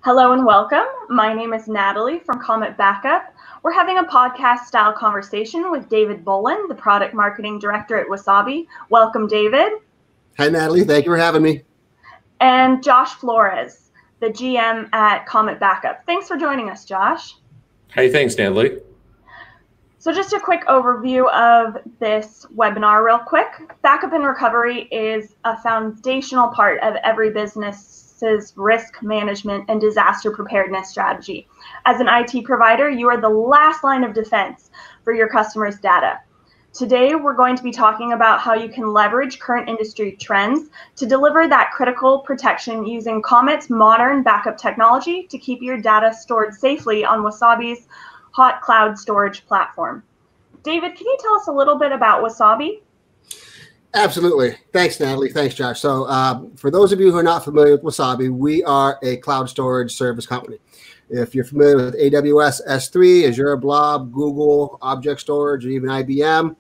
Hello and welcome. My name is Natalie from Comet Backup. We're having a podcast-style conversation with David Boland, the Product Marketing Director at Wasabi. Welcome, David. Hi, Natalie. Thank you for having me. And Josh Flores, the GM at Comet Backup. Thanks for joining us, Josh. Hey, thanks, Natalie. So just a quick overview of this webinar real quick. Backup and recovery is a foundational part of every business's risk management and disaster preparedness strategy. As an IT provider, you are the last line of defense for your customers' data. Today, we're going to be talking about how you can leverage current industry trends to deliver that critical protection using Comet's modern backup technology to keep your data stored safely on Wasabi's hot cloud storage platform. David, can you tell us a little bit about Wasabi? Absolutely. Thanks, Natalie. Thanks, Josh. So for those of you who are not familiar with Wasabi, we are a cloud storage service company. If you're familiar with AWS S3, Azure Blob, Google, Object Storage, or even IBM,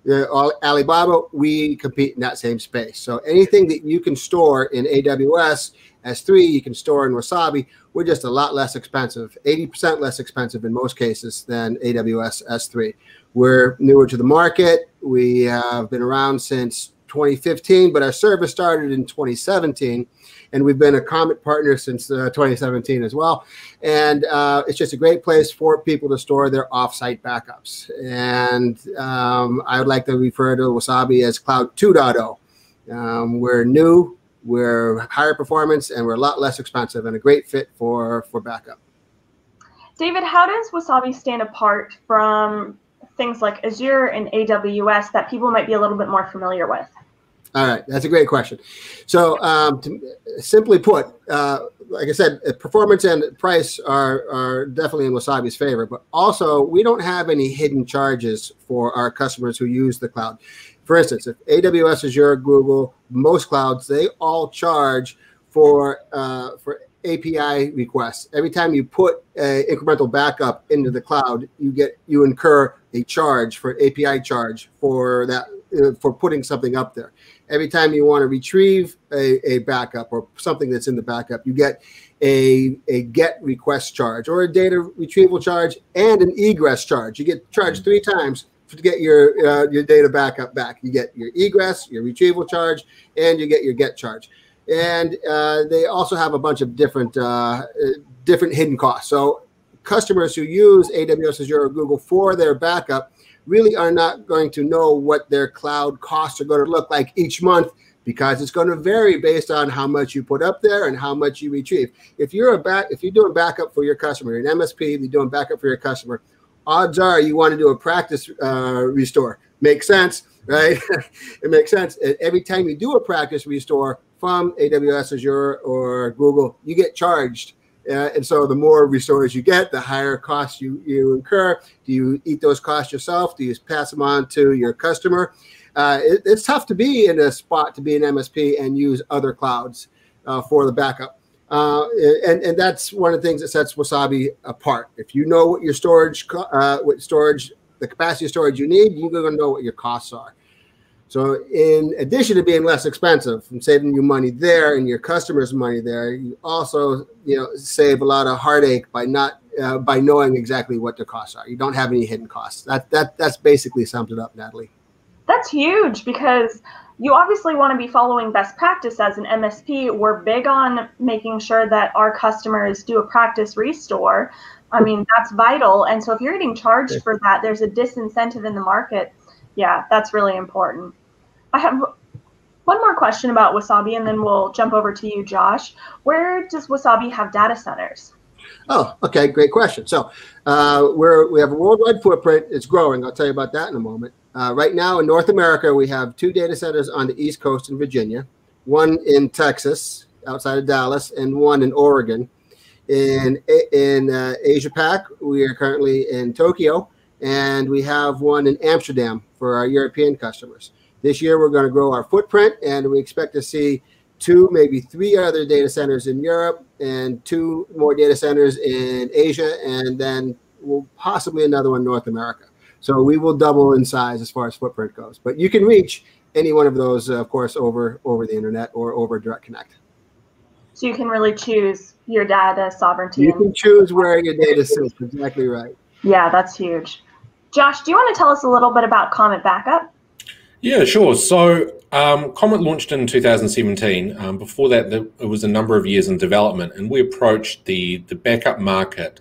Alibaba, we compete in that same space. So anything that you can store in AWS S3, you can store in Wasabi. We're just a lot less expensive, 80% less expensive in most cases than AWS S3. We're newer to the market. We have been around since 2015, but our service started in 2017, and we've been a Comet partner since 2017 as well. And it's just a great place for people to store their offsite backups. And I would like to refer to Wasabi as Cloud 2.0. We're new, we're higher performance, and we're a lot less expensive and a great fit for backup. David, how does Wasabi stand apart from things like Azure and AWS that people might be a little bit more familiar with? All right, that's a great question. So simply put, like I said, performance and price are definitely in Wasabi's favor, but also we don't have any hidden charges for our customers who use the cloud. For instance, if AWS, Azure, Google, most clouds, they all charge for API requests. Every time you put an incremental backup into the cloud, you incur a charge for API charge for that for putting something up there. Every time you want to retrieve a backup or something that's in the backup, you get a GET request charge or a data retrieval charge and an egress charge. You get charged 3 times to get your data backup back. You get your egress, your retrieval charge, and you get your GET charge. And they also have a bunch of different hidden costs. So customers who use AWS, Azure, or Google for their backup really are not going to know what their cloud costs are going to look like each month, because it's going to vary based on how much you put up there and how much you retrieve. If you're doing backup for your customer, you're an MSP, you're doing backup for your customer, odds are you want to do a practice restore. Makes sense, right? It makes sense. Every time you do a practice restore from AWS, Azure, or Google, you get charged. And so the more restores you get, the higher costs you incur. Do you eat those costs yourself? Do you pass them on to your customer? It's tough to be in a spot to be an MSP and use other clouds for the backup. And that's one of the things that sets Wasabi apart. If you know what your the capacity of storage you need, you're going to know what your costs are. So in addition to being less expensive and saving you money there and your customers money there, you also save a lot of heartache by by knowing exactly what the costs are. You don't have any hidden costs. That's basically sums it up, Natalie. That's huge, because you obviously want to be following best practice as an MSP. We're big on making sure that our customers do a practice restore. I mean, that's vital. And so if you're getting charged for that, there's a disincentive in the market. Yeah, that's really important. I have one more question about Wasabi, and then we'll jump over to you, Josh. Where does Wasabi have data centers? Oh, okay, great question. So we have a worldwide footprint. It's growing. I'll tell you about that in a moment. Right now in North America, we have 2 data centers on the East Coast in Virginia, one in Texas, outside of Dallas, and one in Oregon. In Asia Pac, we are currently in Tokyo, and we have one in Amsterdam for our European customers. This year, we're going to grow our footprint, and we expect to see 2, maybe 3 other data centers in Europe and 2 more data centers in Asia, and then possibly another one in North America. So we will double in size as far as footprint goes. But you can reach any one of those, of course, over the internet or over Direct Connect. So you can really choose your data sovereignty. You can choose where your data sits. Exactly right. Yeah, that's huge. Josh, do you want to tell us a little bit about Comet Backup? Yeah, sure. So Comet launched in 2017. Before that, it was a number of years in development, and we approached the backup market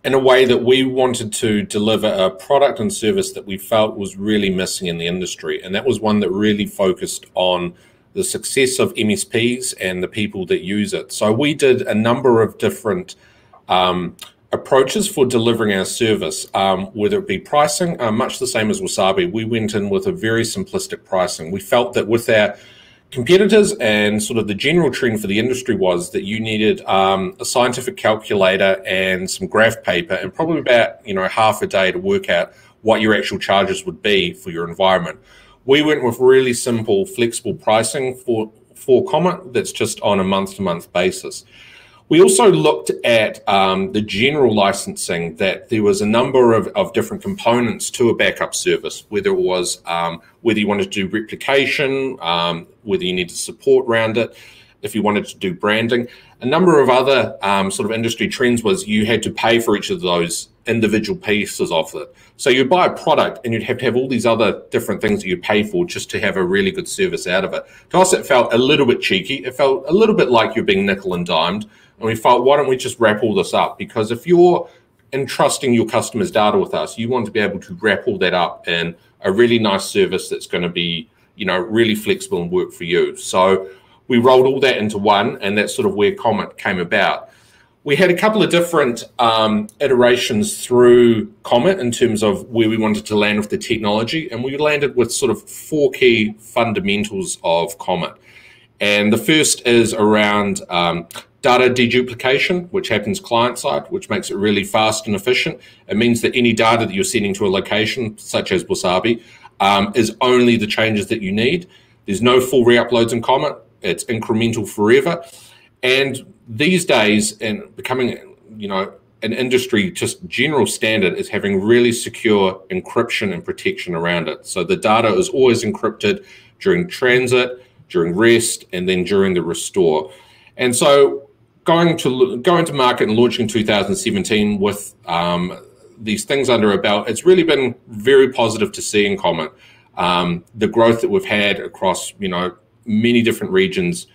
in a way that we wanted to deliver a product and service that we felt was really missing in the industry. And that was one that really focused on the success of MSPs and the people that use it. So we did a number of different approaches for delivering our service, whether it be pricing, much the same as Wasabi. We went in with a very simplistic pricing. We felt that with our competitors and sort of the general trend for the industry was that you needed a scientific calculator and some graph paper and probably about half a day to work out what your actual charges would be for your environment. We went with really simple, flexible pricing for Comet that's just on a month-to-month basis. We also looked at the general licensing, that there was a number of different components to a backup service, whether it was whether you wanted to do replication, whether you needed support around it, if you wanted to do branding. A number of other sort of industry trends was you had to pay for each of those individual pieces of it. So you'd buy a product and you'd have to have all these other different things that you pay for just to have a really good service out of it. To us, it felt a little bit cheeky. It felt a little bit like you're being nickel and dimed. And we felt, why don't we just wrap all this up? Because if you're entrusting your customers' data with us, you want to be able to wrap all that up in a really nice service that's going to be, really flexible and work for you. So we rolled all that into one, and that's sort of where Comet came about. We had a couple of different iterations through Comet in terms of where we wanted to land with the technology, and we landed with sort of 4 key fundamentals of Comet. And the first is around data deduplication, which happens client-side, which makes it really fast and efficient. It means that any data that you're sending to a location, such as Wasabi, is only the changes that you need. There's no full re-uploads in Comet. It's incremental forever. And these days, and becoming, an industry just general standard is having really secure encryption and protection around it. So the data is always encrypted during transit, during rest, and then during the restore. And so going to market and launching in 2017 with these things under our belt, it's really been very positive to see in Comet. The growth that we've had across, many different regions.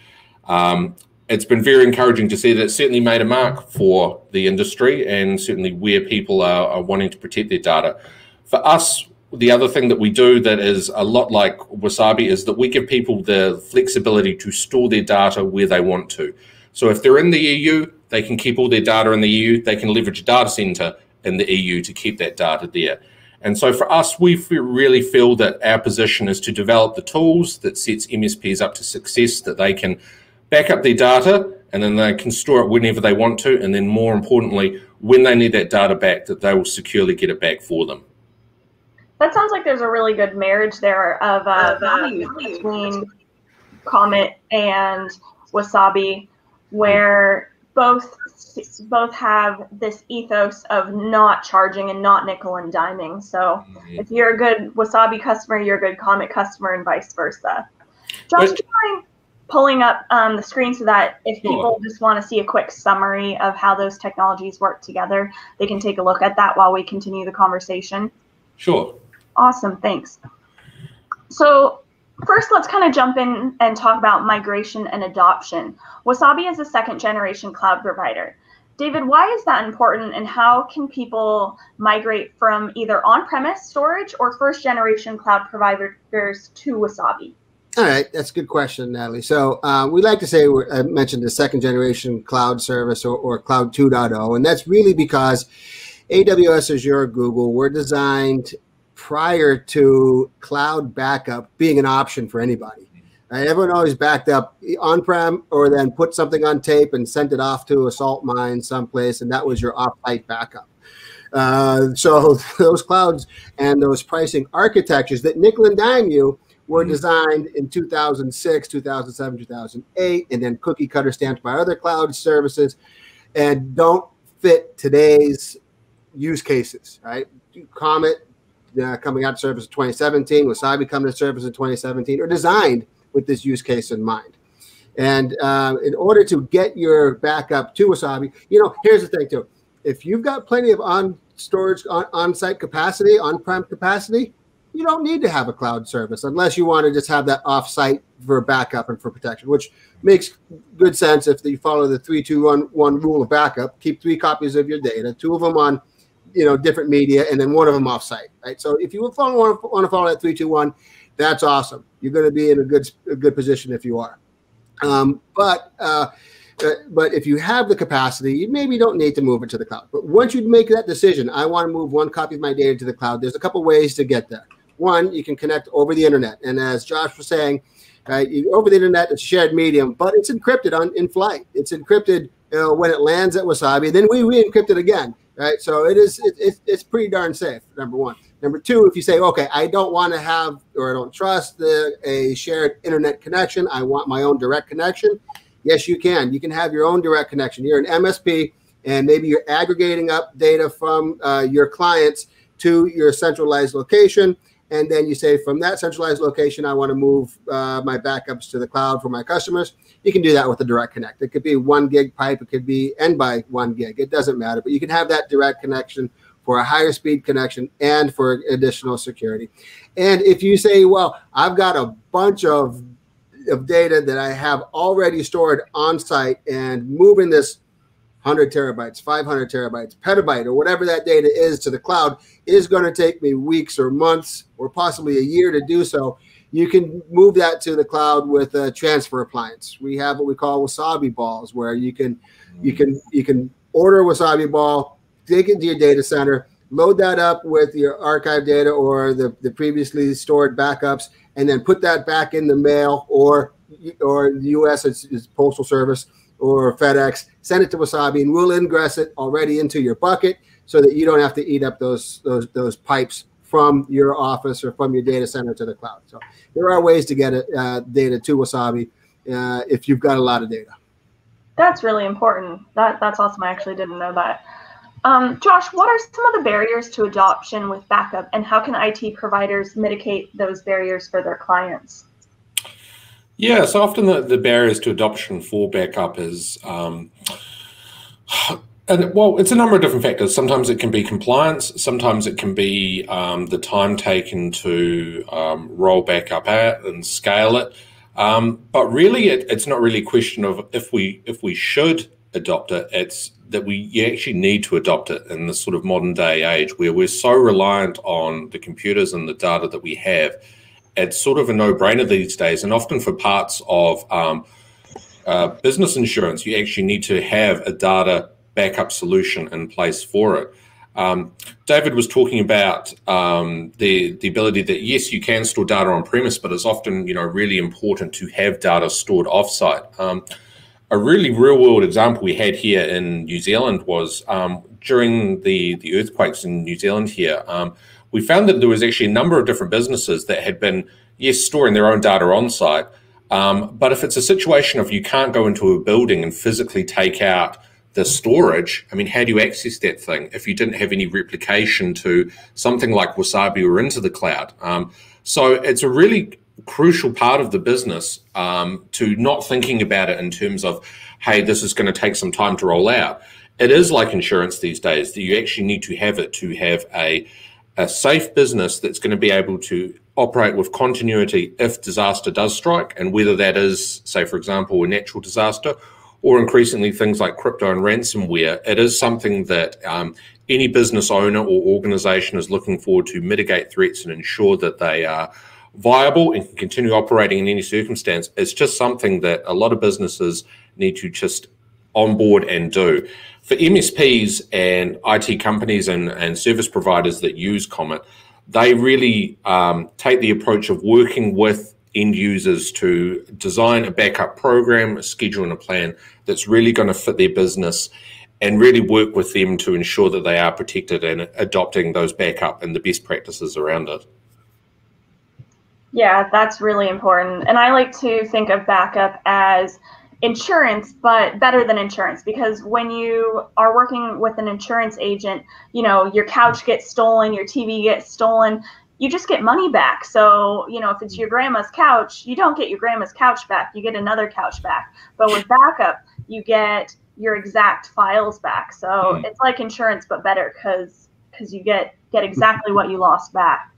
It's been very encouraging to see that it's certainly made a mark for the industry and certainly where people are wanting to protect their data. For us, the other thing that we do that is a lot like Wasabi is that we give people the flexibility to store their data where they want to. So if they're in the EU, they can keep all their data in the EU. They can leverage a data center in the EU to keep that data there. And so for us, we really feel that our position is to develop the tools that sets MSPs up to success, that they can back up their data and then they can store it whenever they want to. And then more importantly, when they need that data back, that they will securely get it back for them. That sounds like there's a really good marriage there of value between Comet and Wasabi, where both have this ethos of not charging and not nickel and diming. So if you're a good Wasabi customer, you're a good Comet customer, and vice versa. Josh, do you mind pulling up the screen so that if people just want to see a quick summary of how those technologies work together, they can take a look at that while we continue the conversation? Sure. Awesome, thanks. So first, let's kind of jump in and talk about migration and adoption. Wasabi is a second-generation cloud provider. David, why is that important, and how can people migrate from either on-premise storage or first-generation cloud providers to Wasabi? All right, that's a good question, Natalie. So we like to say, I mentioned the second-generation cloud service or Cloud 2.0, and that's really because AWS, Azure, Google were designed prior to cloud backup being an option for anybody. Everyone always backed up on-prem or then put something on tape and sent it off to a salt mine someplace, and that was your off-site backup. So those clouds and those pricing architectures that nickel and dime you were designed in 2006, 2007, 2008, and then cookie cutter stamped by other cloud services and don't fit today's use cases, right? Comet coming out of service in 2017, Wasabi coming to service in 2017, are designed with this use case in mind. And in order to get your backup to Wasabi, here's the thing too. If you've got plenty of on-site capacity, on-prem capacity, you don't need to have a cloud service unless you want to just have that off-site for backup and for protection, which makes good sense if you follow the 3-2-1 rule of backup. Keep 3 copies of your data, 2 of them on different media, and then 1 of them off-site, right? So if you want to follow that 3-2-1, that's awesome. You're going to be in a good position if you are. But if you have the capacity, you maybe don't need to move it to the cloud. But once you make that decision, I want to move 1 copy of my data to the cloud, there's a couple ways to get there. One, you can connect over the internet. And as Josh was saying, over the internet, it's a shared medium, but it's encrypted in flight. It's encrypted when it lands at Wasabi. Then we re-encrypt it again, right? So it's pretty darn safe, number 1. Number 2, if you say, okay, I don't want to have, or I don't trust a shared internet connection, I want my own direct connection. Yes, you can. You can have your own direct connection. You're an MSP, and maybe you're aggregating up data from your clients to your centralized location. And then you say, from that centralized location, I want to move my backups to the cloud for my customers. You can do that with a direct connect. It could be 1 gig pipe. It could be N by 1 gig. It doesn't matter. But you can have that direct connection for a higher speed connection and for additional security. And if you say, well, I've got a bunch of data that I have already stored on site, and moving this 100 terabytes, 500 terabytes, petabyte, or whatever that data is to the cloud is going to take me weeks or months or possibly a year to do so. You can move that to the cloud with a transfer appliance. We have what we call Wasabi Balls, where you can order a Wasabi Ball, take it to your data center, load that up with your archive data or the previously stored backups, and then put that back in the mail or the U.S. it's Postal Service or FedEx, send it to Wasabi, and we'll ingress it already into your bucket so that you don't have to eat up those pipes from your office or from your data center to the cloud. So there are ways to get data to Wasabi if you've got a lot of data. That's really important. That's awesome. I actually didn't know that. Josh, what are some of the barriers to adoption with backup, and how can IT providers mitigate those barriers for their clients? Yeah, so often the barriers to adoption for backup is, it's a number of different factors. Sometimes it can be compliance. Sometimes it can be the time taken to roll backup out and scale it. But really, it's not really a question of if we should adopt it. It's that you actually need to adopt it in this sort of modern day age where we're so reliant on the computers and the data that we have. It's sort of a no-brainer these days, and often for parts of business insurance, you actually need to have a data backup solution in place for it. David was talking about the ability that, yes, you can store data on premise, but it's often really important to have data stored offsite. A really real-world example we had here in New Zealand was during the earthquakes in New Zealand here. We found that there was actually a number of different businesses that had been, yes, storing their own data on site. But if it's a situation of you can't go into a building and physically take out the storage, I mean, how do you access that thing if you didn't have any replication to something like Wasabi or into the cloud? So it's a really crucial part of the business to not thinking about it in terms of, hey, this is going to take some time to roll out. It is like insurance these days that you actually need to have it to have a safe business that's going to be able to operate with continuity if disaster does strike, and whether that is, say, for example, a natural disaster or increasingly things like crypto and ransomware. It is something that any business owner or organization is looking forward to mitigate threats and ensure that they are viable and can continue operating in any circumstance. It's just something that a lot of businesses need to just onboard and do. For MSPs and IT companies and service providers that use Comet, they really take the approach of working with end users to design a backup program, a schedule and a plan that's really going to fit their business, and really work with them to ensure that they are protected and adopting those backup and the best practices around it. Yeah, that's really important. And I like to think of backup as insurance, but better than insurance, because when you are working with an insurance agent, your couch gets stolen, your TV gets stolen, you just get money back. So, you know, if it's your grandma's couch, you don't get your grandma's couch back. You get another couch back. But with backup, you get your exact files back. So it's like insurance, but better because you get exactly what you lost back.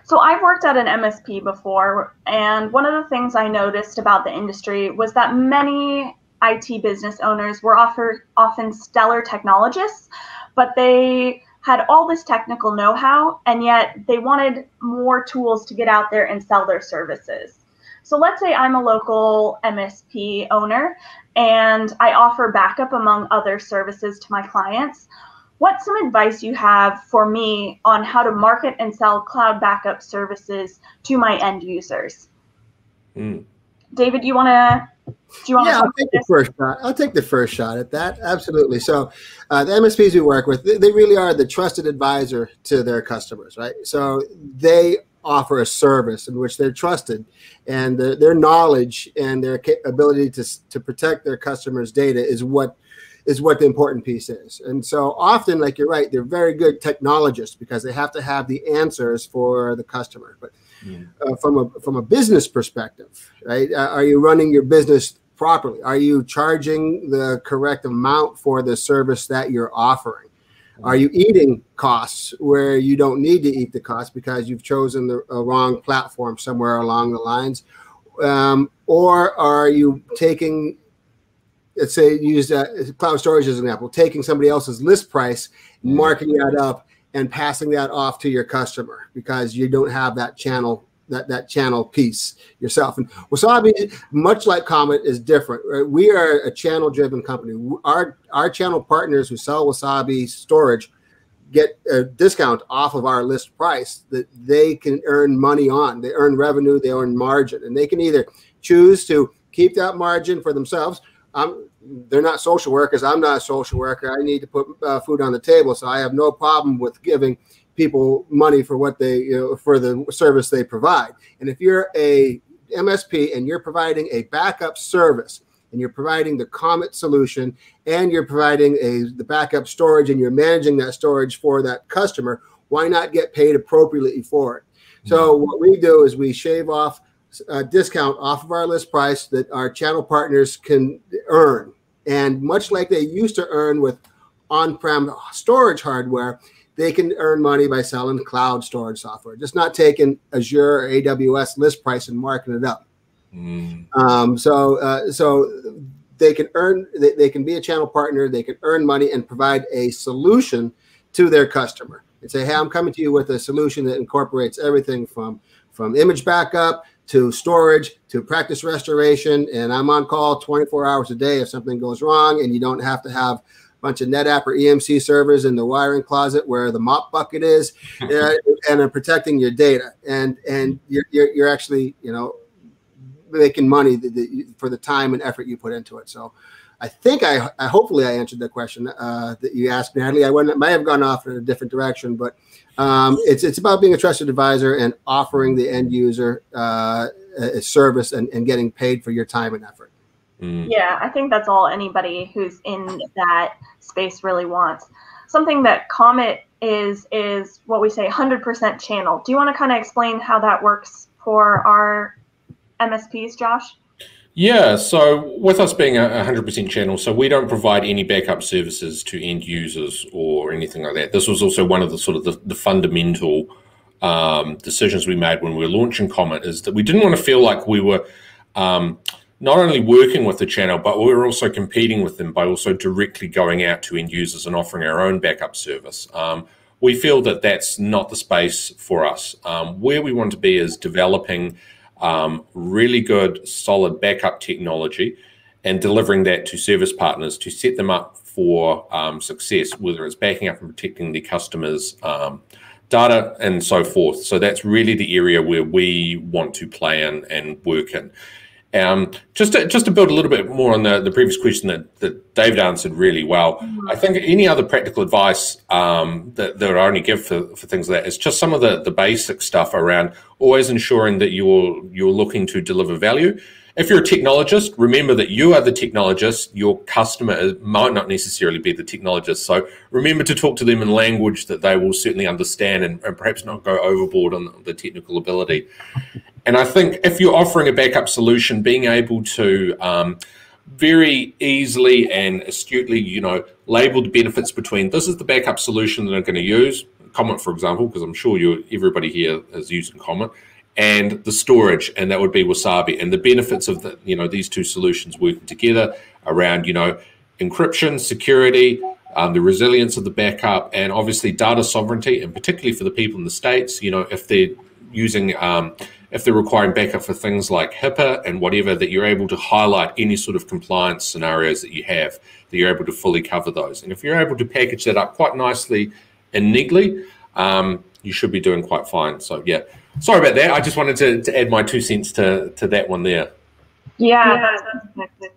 So I've worked at an MSP before, and one of the things I noticed about the industry was that many IT business owners were often stellar technologists, but they had all this technical know-how, and yet they wanted more tools to get out there and sell their services. So let's say I'm a local MSP owner, and I offer backup among other services to my clients. What's some advice you have for me on how to market and sell cloud backup services to my end users? David, do you want to? Yeah, I'll take the first shot. I'll take the first shot at that. Absolutely. So the MSPs we work with, they really are the trusted advisor to their customers, right? So they offer a service in which they're trusted, and their knowledge and their ability to protect their customers' data is what the important piece is. And so often, like you're right, they're very good technologists because they have to have the answers for the customer. But from a business perspective, right? Are you running your business properly? Are you charging the correct amount for the service that you're offering? Are you eating costs where you don't need to eat the costs because you've chosen the wrong platform somewhere along the lines? Or are you taking, let's say, use cloud storage as an example, taking somebody else's list price, marking that up, and passing that off to your customer because you don't have that channel piece yourself. And Wasabi, much like Comet, is different. Right? We are a channel-driven company. Our channel partners who sell Wasabi storage get a discount off of our list price that they can earn money on. They earn revenue, they earn margin, and they can either choose to keep that margin for themselves. They're not social workers. I'm not a social worker. I need to put food on the table, so I have no problem with giving people money for what they, for the service they provide. And if you're a MSP and you're providing a backup service, and you're providing the Comet solution, and you're providing the backup storage, and you're managing that storage for that customer, why not get paid appropriately for it? So what we do is we shave off a discount off of our list price that our channel partners can earn. And much like they used to earn with on-prem storage hardware, they can earn money by selling cloud storage software, just not taking Azure or AWS list price and marking it up. So they can earn, they can be a channel partner, they can earn money and provide a solution to their customer and say, hey, I'm coming to you with a solution that incorporates everything from image backup to storage to practice restoration, and I'm on call 24 hours a day if something goes wrong, and you don't have to have a bunch of NetApp or EMC servers in the wiring closet where the mop bucket is, and are protecting your data, and you're actually making money for the time and effort you put into it. So I think I hopefully I answered the question that you asked, Natalie. I might have gone off in a different direction, but it's about being a trusted advisor and offering the end user a service and getting paid for your time and effort. Yeah, I think that's all anybody who's in that space really wants. Something that Comet is what we say 100% channel. Do you want to kind of explain how that works for our MSPs, Josh? Yeah, so with us being a 100% channel, so we don't provide any backup services to end users or anything like that. This was also one of the sort of the fundamental decisions we made when we were launching Comet, is that we didn't want to feel like we were not only working with the channel, but we were also competing with them by also directly going out to end users and offering our own backup service. We feel that that's not the space for us. Where we want to be is developing really good, solid backup technology and delivering that to service partners to set them up for success, whether it's backing up and protecting the customers' data and so forth. So that's really the area where we want to play in and work in. Just to build a little bit more on the previous question that David answered really well, I think any other practical advice that I only give for things like that is just some of the basic stuff around always ensuring that you're looking to deliver value If you're a technologist, remember that you are the technologist. Your customer might not necessarily be the technologist. So remember to talk to them in language that they will certainly understand, and perhaps not go overboard on the technical ability. And I think if you're offering a backup solution, being able to very easily and astutely, label the benefits between this is the backup solution that I'm going to use, Comet, for example, because I'm sure everybody here is using Comet, and the storage, and that would be Wasabi, and the benefits of these two solutions working together around encryption, security, the resilience of the backup, and obviously data sovereignty, and particularly for the people in the States, if they're using if they're requiring backup for things like HIPAA and whatever, that you're able to highlight any sort of compliance scenarios that you have, that you're able to fully cover those. And if you're able to package that up quite nicely and neatly, you should be doing quite fine. So yeah, sorry about that. I just wanted to add my 2 cents to that one there. Yeah, that's perfect.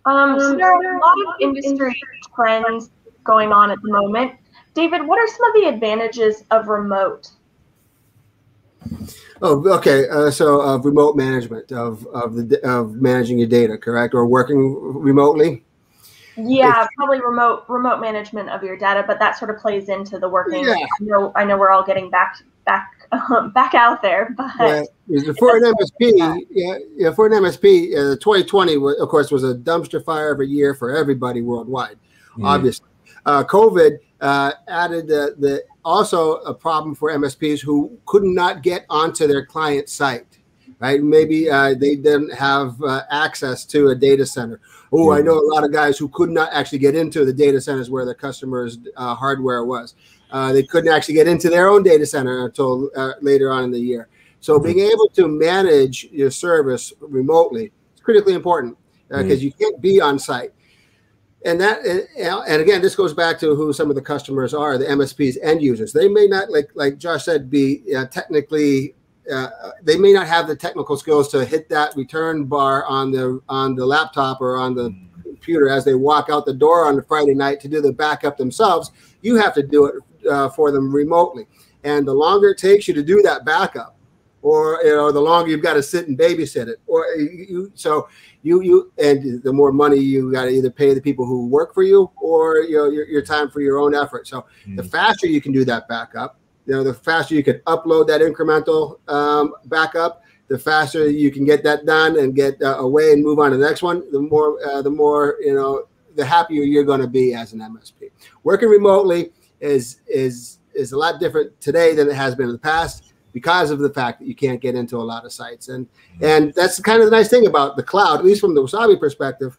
So there are a lot of industry trends going on at the moment. David, what are some of the advantages of remote? Oh, okay. So remote management of managing your data, correct, or working remotely? Yeah, probably remote management of your data, but that sort of plays into the working. Yeah. I know we're all getting back out there, but for an MSP, for an MSP, 2020 of course was a dumpster fire of a year for everybody worldwide. Obviously, COVID added also a problem for MSPs who could not get onto their client site, right? Maybe they didn't have access to a data center. Oh, I know a lot of guys who could not actually get into the data centers where their customers' hardware was. They couldn't actually get into their own data center until later on in the year. So being able to manage your service remotely is critically important because you can't be on site. And again, this goes back to who some of the customers are, the MSPs, end users. They may not, like Josh said, be technically, they may not have the technical skills to hit that return bar on the laptop or on the computer as they walk out the door on the Friday night to do the backup themselves. You have to do it for them remotely. And the longer it takes you to do that backup, or the longer you've got to sit and babysit it, or and the more money you got to either pay the people who work for you, or your time for your own effort. So the faster you can do that backup, the faster you can upload that incremental backup, the faster you can get that done and get away and move on to the next one. The more the happier you're going to be as an MSP. Working remotely is a lot different today than it has been in the past, because of the fact that you can't get into a lot of sites. And that's kind of the nice thing about the cloud, at least from the Wasabi perspective.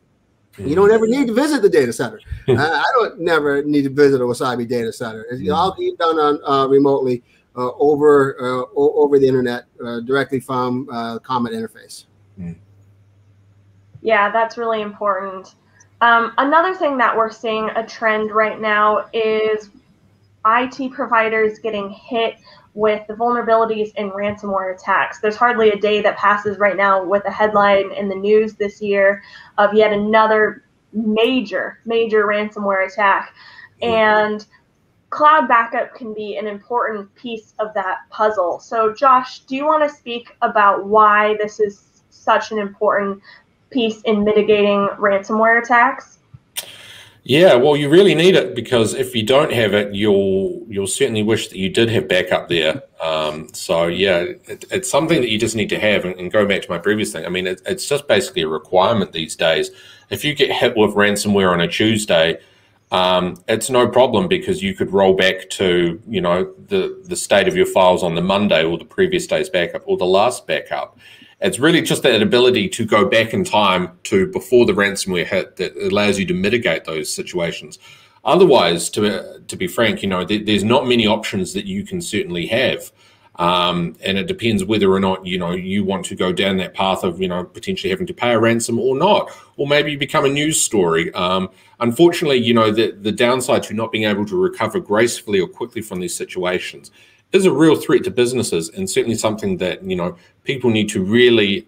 You don't ever need to visit the data center. I don't never need to visit a Wasabi data center. It's all being done on remotely over the internet directly from Comet interface. Yeah, that's really important. Another thing that we're seeing a trend right now is IT providers getting hit with the vulnerabilities in ransomware attacks. There's hardly a day that passes right now with a headline in the news this year of yet another major ransomware attack. And cloud backup can be an important piece of that puzzle. So Josh, do you want to speak about why this is such an important piece in mitigating ransomware attacks? Yeah, well, you really need it, because if you don't have it, you'll certainly wish that you did have backup there. So yeah, it's something that you just need to have. And going back to my previous thing, I mean, it's just basically a requirement these days. If you get hit with ransomware on a Tuesday, it's no problem, because you could roll back to the state of your files on the Monday, or the previous day's backup, or the last backup. It's really just that ability to go back in time to before the ransomware hit that allows you to mitigate those situations. Otherwise, to be frank, there's not many options that you can certainly have. And it depends whether or not, you want to go down that path of, potentially having to pay a ransom or not, or maybe you become a news story. Unfortunately, the downside to not being able to recover gracefully or quickly from these situations is a real threat to businesses, and certainly something that, people need to really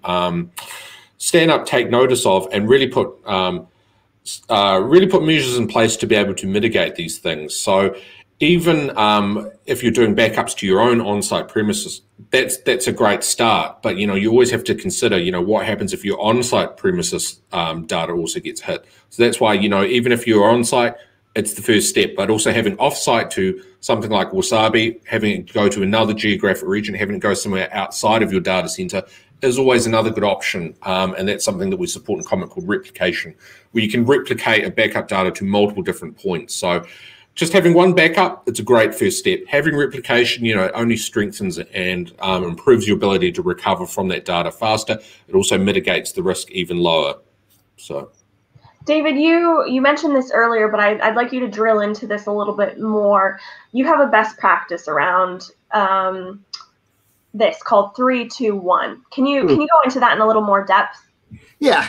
stand up, take notice of, and really put measures in place to be able to mitigate these things. So even if you're doing backups to your own on-site premises, that's a great start. But you always have to consider what happens if your on-site premises data also gets hit. So that's why even if you're on-site, it's the first step. But also having off-site to something like Wasabi, having it go to another geographic region, having it go somewhere outside of your data center is always another good option. And that's something that we support in Comet called replication, where you can replicate a backup data to multiple different points. So just having one backup, it's a great first step. Having replication, only strengthens and improves your ability to recover from that data faster. It also mitigates the risk even lower. So, David, you mentioned this earlier, but I'd like you to drill into this a little bit more. You have a best practice around this called 3-2-1. Can you go into that in a little more depth? Yeah,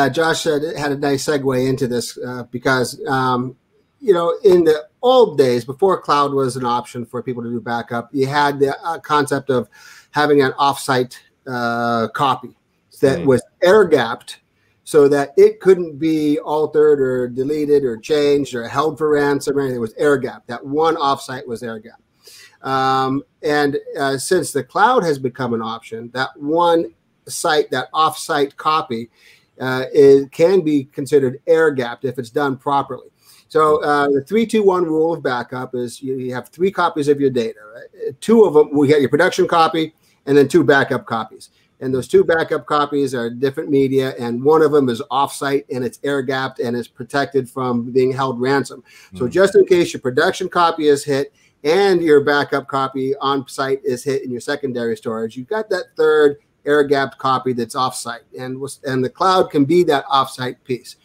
Josh had a nice segue into this because in the old days, before cloud was an option for people to do backup, you had the concept of having an offsite copy that was air-gapped so that it couldn't be altered or deleted or changed or held for ransom or anything. It was air-gapped. That one offsite was air-gapped. Since the cloud has become an option, that one site, that offsite copy, can be considered air-gapped if it's done properly. So the 3-2-1 rule of backup is you have 3 copies of your data. Right? 2 of them, we get your production copy, and then 2 backup copies. And those 2 backup copies are different media, and one of them is offsite, and it's air-gapped, and it's protected from being held ransom. So just in case your production copy is hit and your backup copy on site is hit in your secondary storage, you've got that third air-gapped copy that's offsite, and the cloud can be that offsite piece.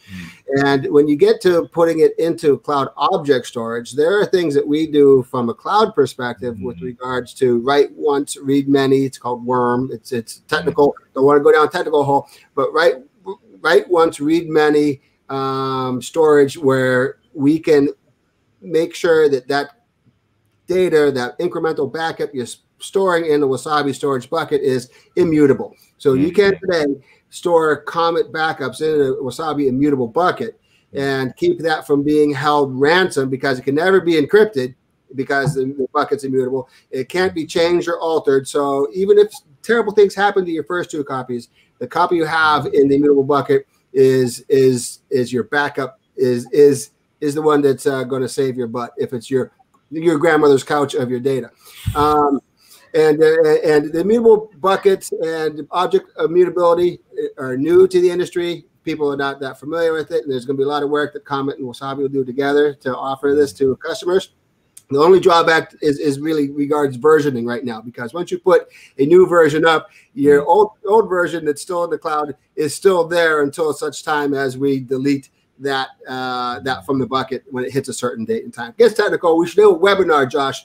And when you get to putting it into cloud object storage, there are things that we do from a cloud perspective with regards to write once, read many. It's called worm. It's technical. Don't want to go down a technical hole, but write once, read many storage, where we can make sure that data, that incremental backup you're storing in the Wasabi storage bucket is immutable. So you can today store Comet backups in a Wasabi immutable bucket and keep that from being held ransom, because it can never be encrypted because the bucket's immutable. It can't be changed or altered. So even if terrible things happen to your first 2 copies, the copy you have in the immutable bucket is your backup, is the one that's going to save your butt if it's your grandmother's couch of your data. And the immutable buckets and object immutability are new to the industry. People are not that familiar with it, and there's going to be a lot of work that Comet and Wasabi will do together to offer this to customers. The only drawback is really regards versioning right now, because once you put a new version up, your old version that's still in the cloud is still there until such time as we delete that from the bucket when it hits a certain date and time. It gets technical. We should do a webinar, Josh,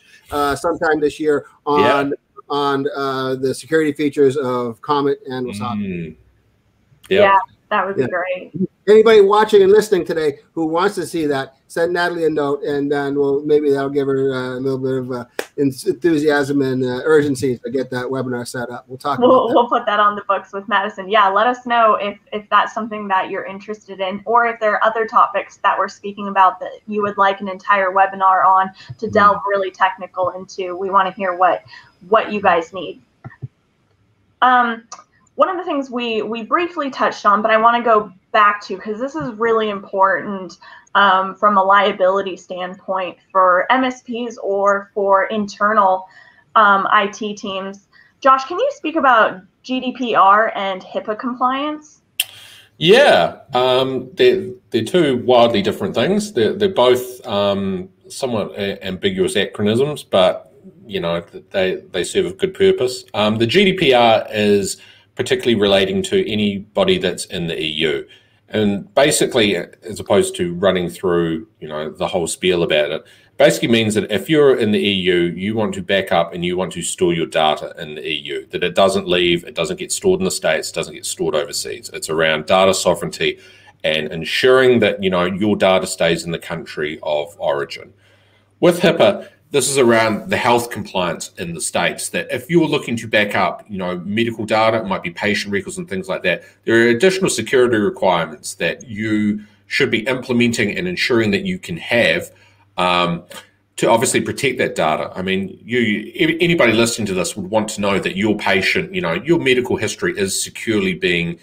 sometime this year on the security features of Comet and Wasabi. Yeah, that would be great. Anybody watching and listening today who wants to see that, send Natalie a note, and then maybe that'll give her a little bit of enthusiasm and urgency to get that webinar set up. We'll talk about that. We'll put that on the books with Madison. Yeah, let us know if that's something that you're interested in, or if there are other topics that we're speaking about that you would like an entire webinar on to delve really technical into. We want to hear what you guys need. One of the things we briefly touched on, but I want to go back to, because this is really important from a liability standpoint for MSPs or for internal IT teams. Josh, can you speak about GDPR and HIPAA compliance? Yeah, they're 2 wildly different things. They're both somewhat ambiguous acronyms, but they serve a good purpose. The GDPR is particularly relating to anybody that's in the EU. And basically, as opposed to running through, the whole spiel about it, basically means that if you're in the EU, you want to back up and you want to store your data in the EU, that it doesn't leave, it doesn't get stored in the States, doesn't get stored overseas. It's around data sovereignty and ensuring that, your data stays in the country of origin. With HIPAA, this is around the health compliance in the States, that if you're looking to back up, medical data, it might be patient records and things like that, there are additional security requirements that you should be implementing and ensuring that you can have obviously protect that data. I mean, anybody listening to this would want to know that your patient, your medical history is securely being,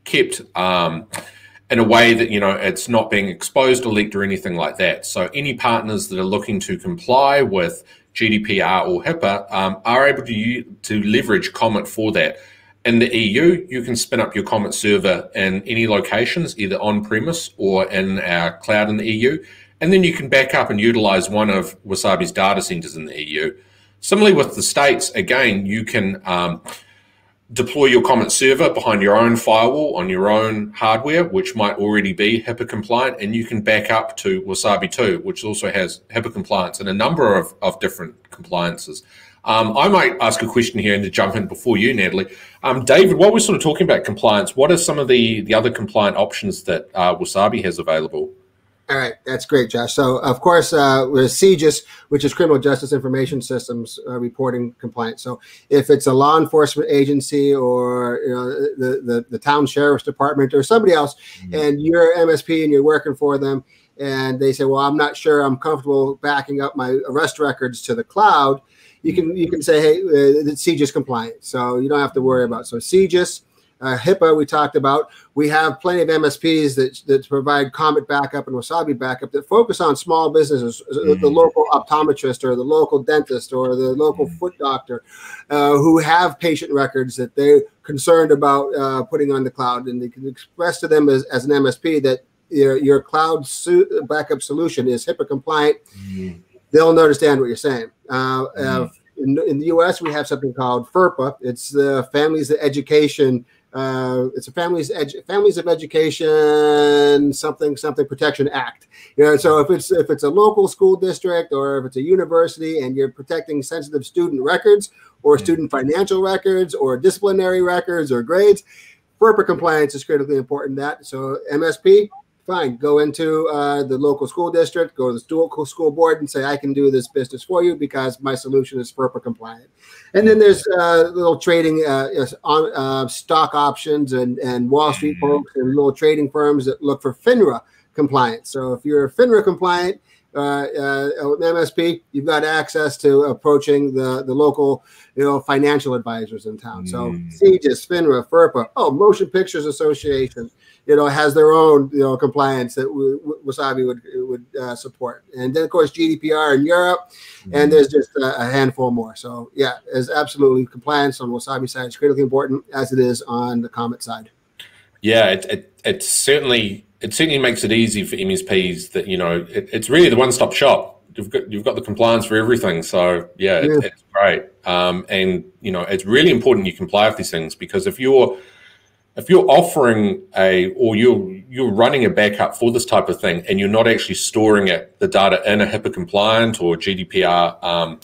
kept in a way that, it's not being exposed or leaked or anything like that. So any partners that are looking to comply with GDPR or HIPAA are able to leverage Comet for that. In the EU, you can spin up your Comet server in any locations, either on-premise or in our cloud in the EU. And then you can back up and utilize one of Wasabi's data centers in the EU. Similarly with the States, again, you can deploy your Comet server behind your own firewall on your own hardware, which might already be HIPAA compliant, and you can back up to Wasabi 2, which also has HIPAA compliance and a number of different compliances. I might ask a question here and to jump in before you, Natalie. David, while we're sort of talking about compliance, what are some of the other compliant options that Wasabi has available? All right, that's great, Josh. So, of course, with CJIS, which is Criminal Justice Information Systems reporting compliance. So, if it's a law enforcement agency or the town sheriff's department or somebody else, and you're MSP and you're working for them, and they say, "Well, I'm not sure I'm comfortable backing up my arrest records to the cloud," you can say, "Hey, it's CJIS compliant," so you don't have to worry about it. So, CJIS. HIPAA we talked about. We have plenty of MSPs that provide Comet Backup and Wasabi Backup that focus on small businesses, the local optometrist or the local dentist or the local foot doctor who have patient records that they're concerned about putting on the cloud. And they can express to them as an MSP that your cloud backup solution is HIPAA compliant. They'll understand what you're saying. In the U.S., we have something called FERPA. It's the Families of Education. It's a Families of Education something Protection Act. So if it's a local school district or if it's a university and you're protecting sensitive student records or student financial records or disciplinary records or grades, FERPA compliance is critically important. So MSP. Fine, go into the local school district, go to the local school board and say, I can do this business for you because my solution is FERPA compliant. And then there's little trading on stock options and Wall Street folks and little trading firms that look for FINRA compliance. So if you're FINRA compliant, MSP, you've got access to approaching the local, financial advisors in town. So CJIS, FINRA, FERPA, Motion Pictures Association, has their own, compliance that Wasabi would support. And then, of course, GDPR in Europe, and there's just a handful more. So, yeah, there's absolutely compliance on Wasabi side is critically important as it is on the Comet side. Yeah, it certainly makes it easy for MSPs that, it's really the one-stop shop. You've got the compliance for everything. So, it's great. And, it's really important you comply with these things because if you're offering you're running a backup for this type of thing and you're not actually storing the data in a HIPAA compliant or GDPR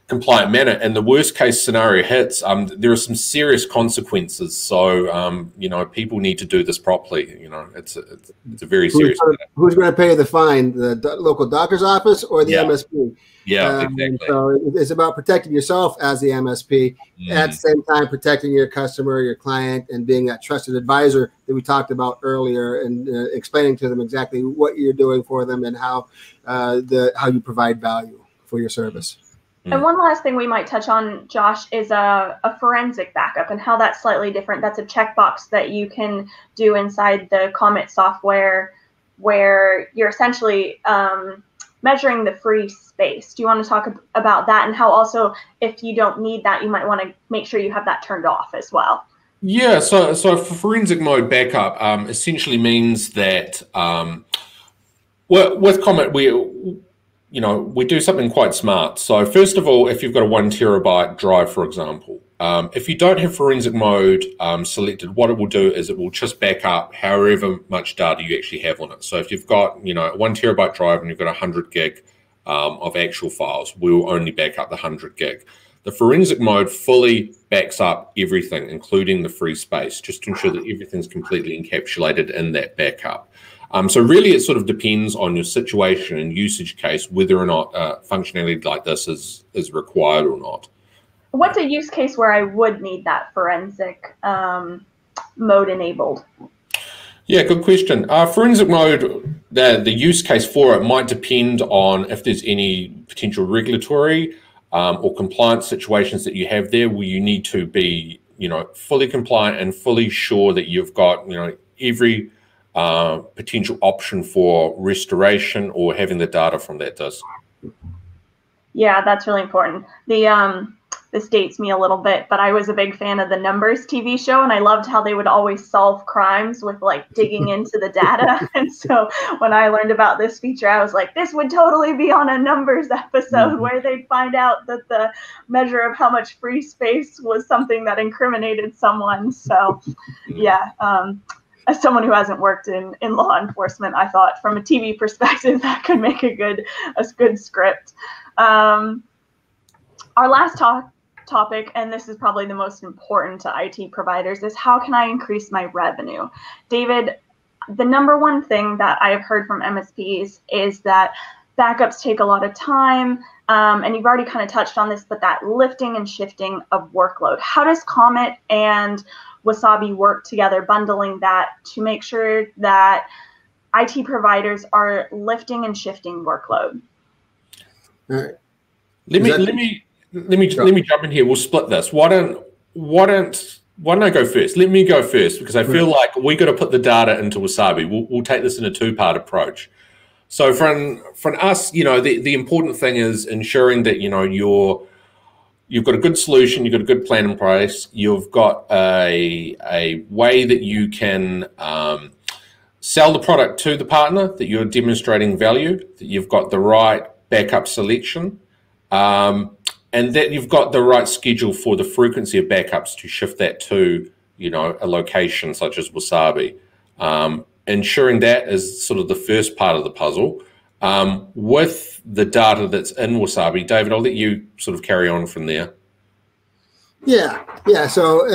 compliant manner, and the worst case scenario hits, there are some serious consequences. So, people need to do this properly. It's a very serious matter. Who's going to pay the fine? The local doctor's office or the MSP? Yeah, exactly. So it's about protecting yourself as the MSP, at the same time protecting your customer, your client, and being that trusted advisor that we talked about earlier, and explaining to them exactly what you're doing for them and how you provide value for your service. And one last thing we might touch on, Josh, is a forensic backup and how that's slightly different. That's a checkbox that you can do inside the Comet software where you're essentially measuring the free space. Do you want to talk about that and how also if you don't need that, you might want to make sure you have that turned off as well? Yeah, so for forensic mode backup essentially means that with Comet, we do something quite smart. So first of all, if you've got a 1 terabyte drive, for example, if you don't have forensic mode selected, what it will do is it will just back up however much data you actually have on it. So if you've got, a 1 terabyte drive and you've got 100 gig of actual files, we'll only back up the 100 gig. The forensic mode fully backs up everything, including the free space, just to ensure that everything's completely encapsulated in that backup. So really, it sort of depends on your situation and usage case whether or not functionality like this is required or not. What's a use case where I would need that forensic mode enabled? Yeah, good question. Forensic mode the use case for it might depend on if there's any potential regulatory or compliance situations that you have there where you need to be, fully compliant and fully sure that you've got, every potential option for restoration or having the data from that disk. Yeah, that's really important. This dates me a little bit, but I was a big fan of the Numbers TV show, and I loved how they would always solve crimes with like digging into the data. And so when I learned about this feature, I was like, this would totally be on a Numbers episode where they'd find out that the measure of how much free space was something that incriminated someone. So yeah, as someone who hasn't worked in law enforcement, I thought from a TV perspective that could make a good script. Our last topic, and this is probably the most important to IT providers, is how can I increase my revenue? David, the number one thing that I have heard from MSPs is that backups take a lot of time, and you've already kind of touched on this, but that lifting and shifting of workload. How does Comet and Wasabi work together, bundling that to make sure that IT providers are lifting and shifting workload? All right. Let me jump in here. We'll split this. Why don't I go first? Let me go first because I feel like we got to put the data into Wasabi. We'll take this in a two-part approach. So from us, the important thing is ensuring that you've got a good solution, you've got a good plan in place, you've got a way that you can sell the product to the partner, that you're demonstrating value, that you've got the right backup selection, and that you've got the right schedule for the frequency of backups to shift that to, a location such as Wasabi. Ensuring that is sort of the first part of the puzzle. With the data that's in Wasabi, David, I'll let you sort of carry on from there. Yeah. So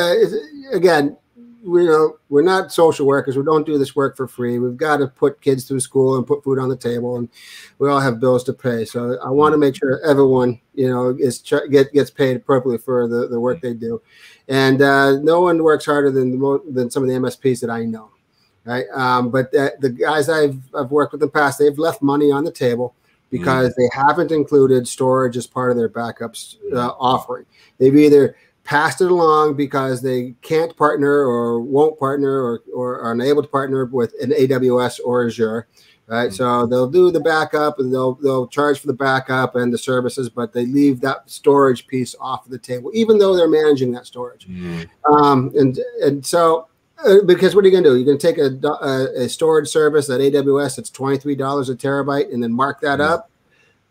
again, we're not social workers. We don't do this work for free. We've got to put kids through school and put food on the table, and we all have bills to pay. So I want to make sure everyone, gets paid appropriately for the work they do. And no one works harder than some of the MSPs that I know, right? But the guys I've worked with in the past, they've left money on the table because they haven't included storage as part of their backups offering. They've either passed it along because they can't partner or won't partner or are unable to partner with an AWS or Azure, right? So they'll do the backup and they'll charge for the backup and the services, but they leave that storage piece off of the table, even though they're managing that storage. And so because what are you going to do? You're going to take a storage service at AWS that's $23 a terabyte and then mark that up.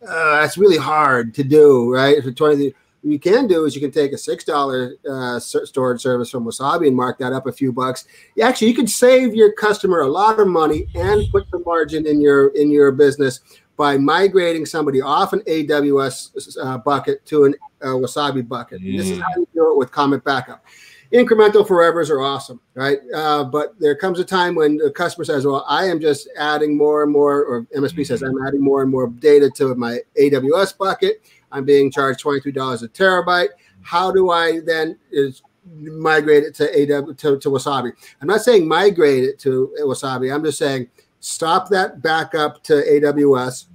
That's really hard to do, right? For 20. What you can do is you can take a $6 storage service from Wasabi and mark that up a few bucks. Actually, you could save your customer a lot of money and put the margin in your business by migrating somebody off an AWS bucket to an Wasabi bucket. And this is how you do it with Comet Backup. Incremental forevers are awesome, right? But there comes a time when the customer says, well, I am just adding more and more, or MSP says, I'm adding more and more data to my AWS bucket. I'm being charged $23 a terabyte. How do I then migrate it to Wasabi? I'm not saying migrate it to Wasabi. I'm just saying stop that backup to AWS,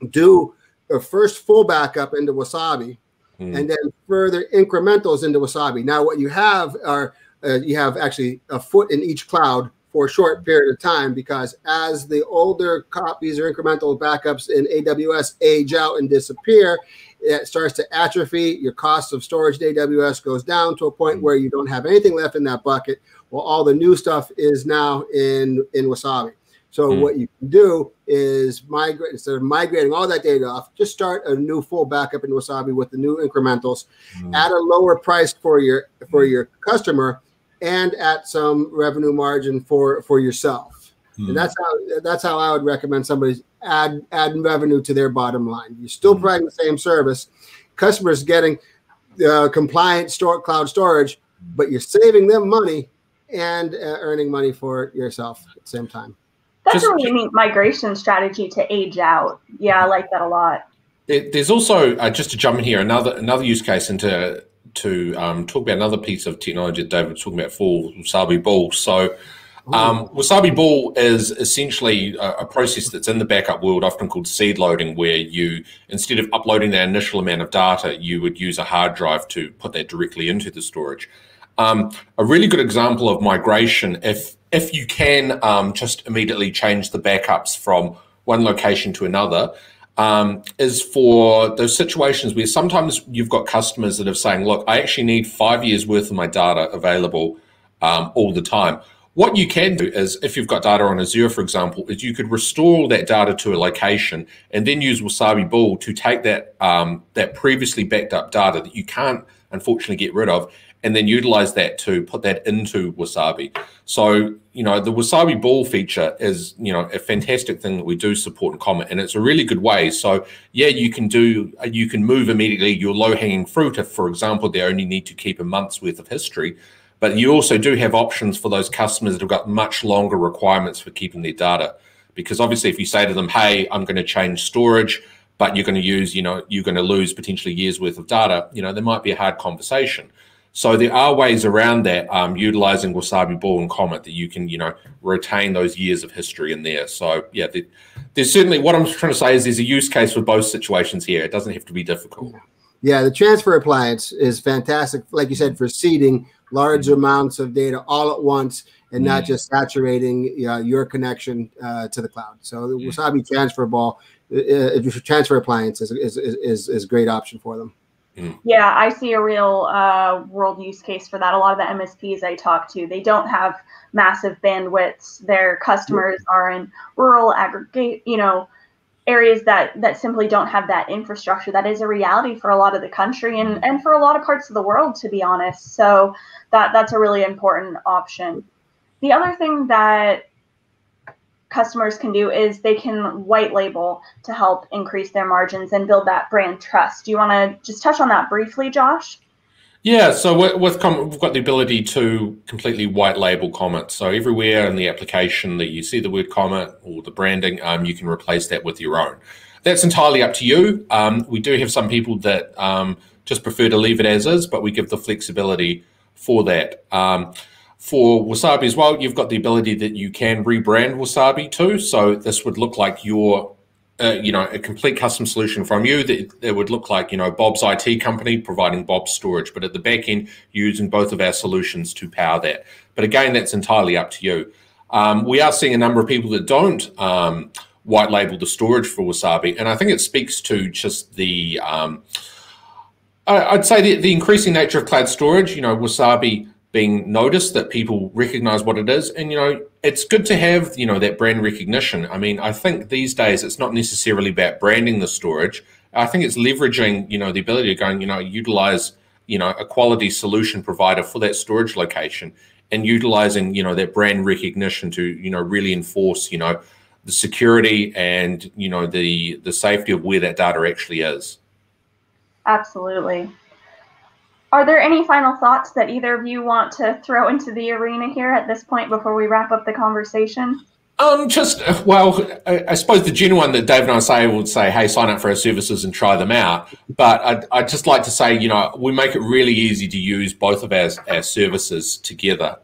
do a first full backup into Wasabi, and then further incrementals into Wasabi. Now, what you have are you have actually a foot in each cloud for a short period of time, because as the older copies or incremental backups in AWS age out and disappear, it starts to atrophy. Your cost of storage to AWS goes down to a point where you don't have anything left in that bucket. Well, all the new stuff is now in Wasabi. So what you can do is migrate, instead of migrating all that data off, just start a new full backup in Wasabi with the new incrementals at a lower price for your customer and at some revenue margin for yourself. And that's how I would recommend somebody add revenue to their bottom line. You're still providing the same service. Customers getting compliant cloud storage, but you're saving them money and earning money for yourself at the same time. That's a really neat migration strategy to age out. Yeah, I like that a lot. There's also, just to jump in here, another use case and to talk about another piece of technology that David was talking about for Wasabi Ball. So Wasabi Ball is essentially a process that's in the backup world, often called seed loading, where you, instead of uploading that initial amount of data, you would use a hard drive to put that directly into the storage. A really good example of migration, if you can just immediately change the backups from one location to another, is for those situations where sometimes you've got customers that are saying, look, I actually need 5 years worth of my data available all the time. What you can do is, if you've got data on Azure, for example, is you could restore all that data to a location and then use Wasabi Ball to take that that previously backed up data that you can't unfortunately get rid of, and then utilize that to put that into Wasabi. So, you know, the Wasabi Ball feature is, you know, a fantastic thing that we do support in Comet, and it's a really good way. So yeah, you can move immediately your low-hanging fruit if, for example, they only need to keep a month's worth of history. But you also do have options for those customers that have got much longer requirements for keeping their data. Because obviously if you say to them, hey, I'm going to change storage, but you're going to use, you know, you're going to lose potentially years worth of data, you know, there might be a hard conversation. So there are ways around that, utilizing Wasabi Ball and Comet, that you can, you know, retain those years of history in there. So yeah, there's certainly, what I'm trying to say is there's a use case for both situations here. It doesn't have to be difficult. Yeah, the transfer appliance is fantastic, like you said, for seeding large amounts of data all at once and not just saturating your connection to the cloud. So the Wasabi transfer transfer appliance is a great option for them. Yeah, I see a real world use case for that. A lot of the MSPs I talk to, they don't have massive bandwidths. Their customers are in rural areas that simply don't have that infrastructure. That is a reality for a lot of the country and for a lot of parts of the world, to be honest. So that's a really important option. The other thing that customers can do is they can white label to help increase their margins and build that brand trust. Do you want to just touch on that briefly, Josh? Yeah, so with Comet, we've got the ability to completely white label Comet. So everywhere in the application that you see the word Comet or the branding, you can replace that with your own. That's entirely up to you. We do have some people that just prefer to leave it as is, but we give the flexibility for that. For Wasabi as well, you've got the ability that you can rebrand Wasabi too. So this would look like your a complete custom solution from you. That would look like, Bob's IT company providing Bob's storage, but at the back end, using both of our solutions to power that. But again, that's entirely up to you. We are seeing a number of people that don't white label the storage for Wasabi, and I think it speaks to just the, I'd say the increasing nature of cloud storage. Wasabi being noticed, that people recognize what it is, and it's good to have that brand recognition. I mean, I think these days it's not necessarily about branding the storage. I think it's leveraging the ability to go and utilize a quality solution provider for that storage location, and utilizing that brand recognition to really enforce the security and the safety of where that data actually is. Absolutely. Are there any final thoughts that either of you want to throw into the arena here at this point before we wrap up the conversation? I suppose the genuine one that Dave and I would say, hey, sign up for our services and try them out. But I'd just like to say, we make it really easy to use both of our services together.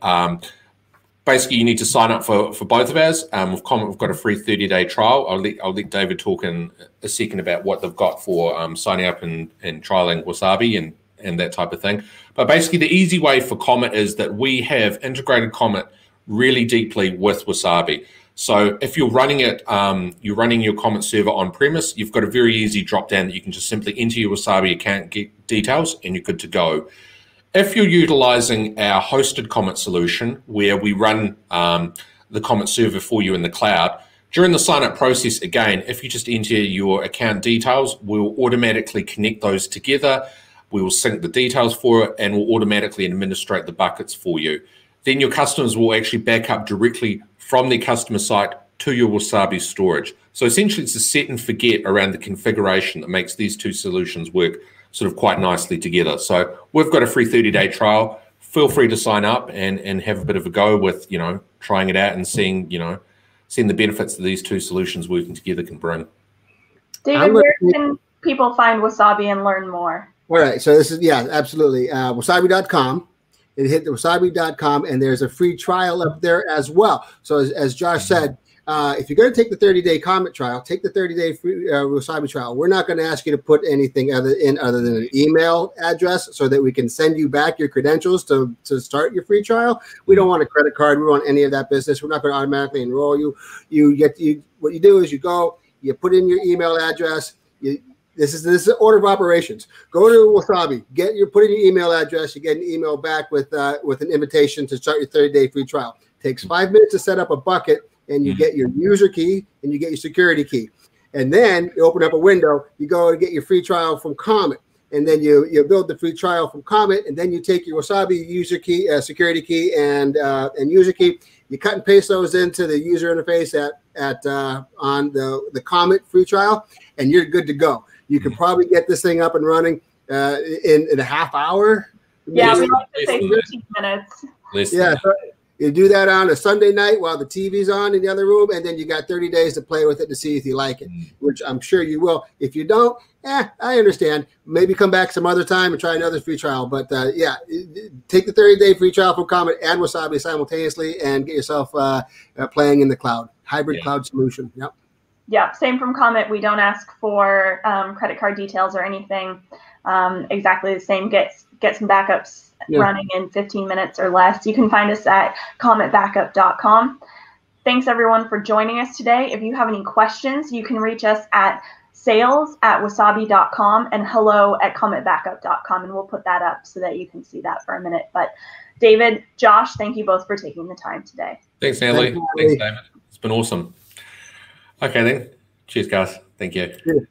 Basically, you need to sign up for both of ours. With Comet, we've got a free 30-day trial. I'll let David talk in a second about what they've got for signing up and trialing Wasabi and that type of thing. But basically, the easy way for Comet is that we have integrated Comet really deeply with Wasabi. So if you're running it, you're running your Comet server on premise, you've got a very easy drop down that you can just simply enter your Wasabi account details and you're good to go. If you're utilizing our hosted Comet solution, where we run the Comet server for you in the cloud, during the sign-up process, again, if you just enter your account details, we'll automatically connect those together. We will sync the details for it, and we'll automatically administrate the buckets for you. Then your customers will actually back up directly from their customer site to your Wasabi storage. So essentially, it's a set and forget around the configuration that makes these two solutions work sort of quite nicely together. So we've got a free 30-day trial. Feel free to sign up and have a bit of a go with trying it out and seeing the benefits that these two solutions working together can bring. David, where can people find Wasabi and learn more? All right, so this is, absolutely. Wasabi.com. and hit the wasabi.com, and there's a free trial up there as well. So as Josh said, if you're going to take the 30-day Comet trial, take the 30-day free Wasabi trial. We're not going to ask you to put anything other than an email address so that we can send you back your credentials to start your free trial. We don't want a credit card. We don't want any of that business. We're not going to automatically enroll you. What you do is you go, you put in your email address. This is the order of operations. Go to Wasabi, put in your email address. You get an email back with an invitation to start your 30-day free trial. Takes 5 minutes to set up a bucket, and you get your user key and you get your security key. And then you open up a window, you go and get your free trial from Comet. And then you build the free trial from Comet, and then you take your Wasabi user key, security key, and user key. You cut and paste those into the user interface on the Comet free trial, and you're good to go. You can probably get this thing up and running in a half hour. Yeah, we like to say 15 minutes. Yeah. So you do that on a Sunday night while the TV's on in the other room, and then you got 30 days to play with it to see if you like it, which I'm sure you will. If you don't, I understand. Maybe come back some other time and try another free trial. But yeah, take the 30-day free trial from Comet and Wasabi simultaneously and get yourself playing in the cloud. Hybrid cloud solution. Yep. Yeah, same from Comet. We don't ask for credit card details or anything. Exactly the same. Get some backups running in 15 minutes or less. You can find us at cometbackup.com. Thanks everyone for joining us today. If you have any questions, you can reach us at sales@wasabi.com and hello@cometbackup.com, and we'll put that up so that you can see that for a minute. But David, Josh, thank you both for taking the time today. Thanks, Natalie. Thanks, David. It's been awesome. Okay then. Cheers, guys. Thank you.